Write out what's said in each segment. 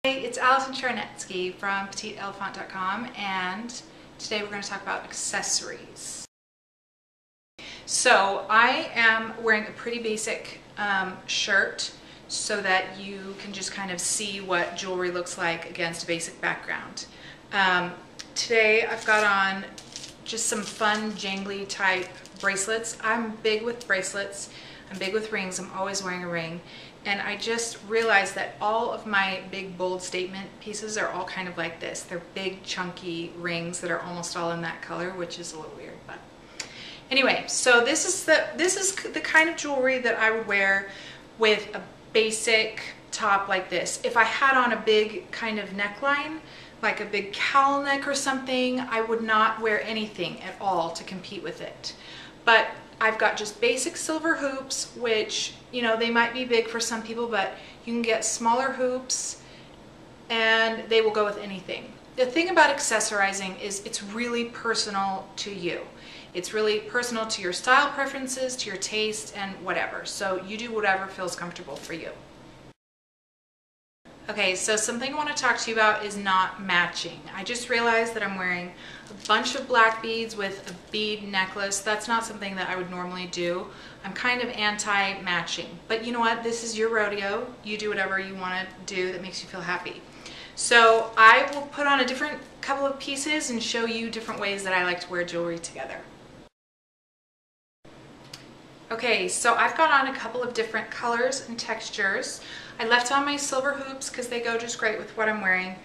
Hey, it's Allison Charnetsky from PetiteElephant.com, and today we're going to talk about accessories. So I am wearing a pretty basic shirt so that you can just kind of see what jewelry looks like against a basic background. Today I've got on just some fun jangly type bracelets. I'm big with bracelets. I'm big with rings. I'm always wearing a ring. And I just realized that all of my big bold statement pieces are all kind of like this. They're big chunky rings that are almost all in that color, which is a little weird, but anyway, so this is the kind of jewelry that I would wear with a basic top like this. If I had on a big kind of neckline, like a big cowl neck or something, I would not wear anything at all to compete with it. But I've got just basic silver hoops, which, you know, they might be big for some people, but you can get smaller hoops and they will go with anything. The thing about accessorizing is it's really personal to you. It's really personal to your style preferences, to your taste, and whatever. So you do whatever feels comfortable for you. Okay, so something I want to talk to you about is not matching. I just realized that I'm wearing a bunch of black beads with a bead necklace. That's not something that I would normally do. I'm kind of anti-matching. But you know what? This is your rodeo. You do whatever you want to do that makes you feel happy. So I will put on a different couple of pieces and show you different ways that I like to wear jewelry together. Okay, so I've got on a couple of different colors and textures. I left on my silver hoops because they go just great with what I'm wearing.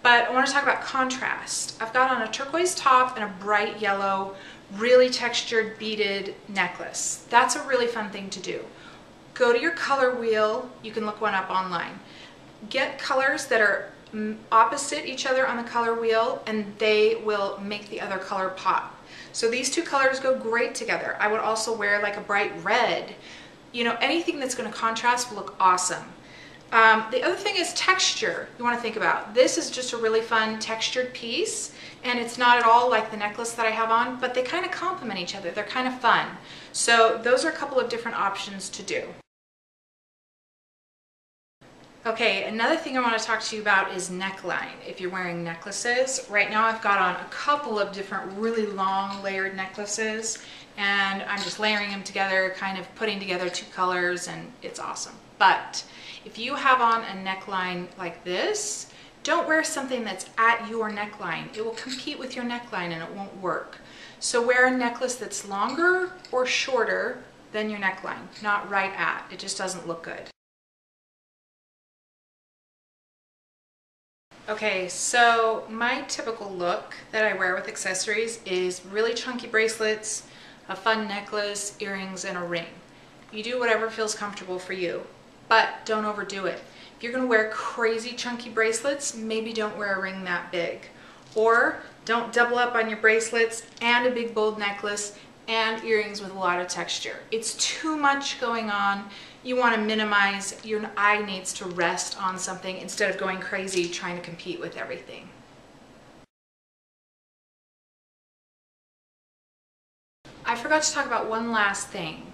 But I want to talk about contrast. I've got on a turquoise top and a bright yellow, really textured beaded necklace. That's a really fun thing to do. Go to your color wheel. You can look one up online. Get colors that are opposite each other on the color wheel, and they will make the other color pop. So these two colors go great together. I would also wear like a bright red. You know, anything that's going to contrast will look awesome. The other thing is texture you want to think about. This is just a really fun textured piece, and it's not at all like the necklace that I have on, but they kind of complement each other. They're kind of fun. So those are a couple of different options to do. Okay, another thing I want to talk to you about is neckline. If you're wearing necklaces, right now I've got on a couple of different really long layered necklaces, and I'm just layering them together, kind of putting together two colors, and it's awesome. But if you have on a neckline like this, don't wear something that's at your neckline. It will compete with your neckline and it won't work. So wear a necklace that's longer or shorter than your neckline, not right at. It just doesn't look good. Okay, so my typical look that I wear with accessories is really chunky bracelets, a fun necklace, earrings, and a ring. You do whatever feels comfortable for you, but don't overdo it. If you're going to wear crazy chunky bracelets, maybe don't wear a ring that big. Or don't double up on your bracelets and a big bold necklace and earrings with a lot of texture. It's too much going on. You want to minimize. Your eye needs to rest on something instead of going crazy trying to compete with everything. I forgot to talk about one last thing.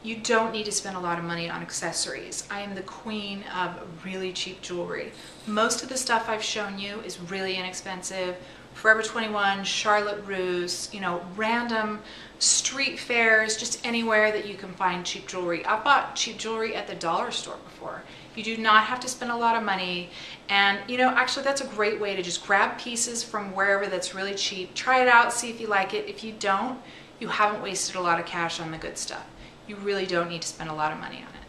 You don't need to spend a lot of money on accessories. I am the queen of really cheap jewelry. Most of the stuff I've shown you is really inexpensive. Forever 21, Charlotte Russe, you know, random street fairs, just anywhere that you can find cheap jewelry. I've bought cheap jewelry at the dollar store before. You do not have to spend a lot of money, and you know, actually that's a great way to just grab pieces from wherever that's really cheap, try it out, see if you like it. If you don't, you haven't wasted a lot of cash on the good stuff. You really don't need to spend a lot of money on it.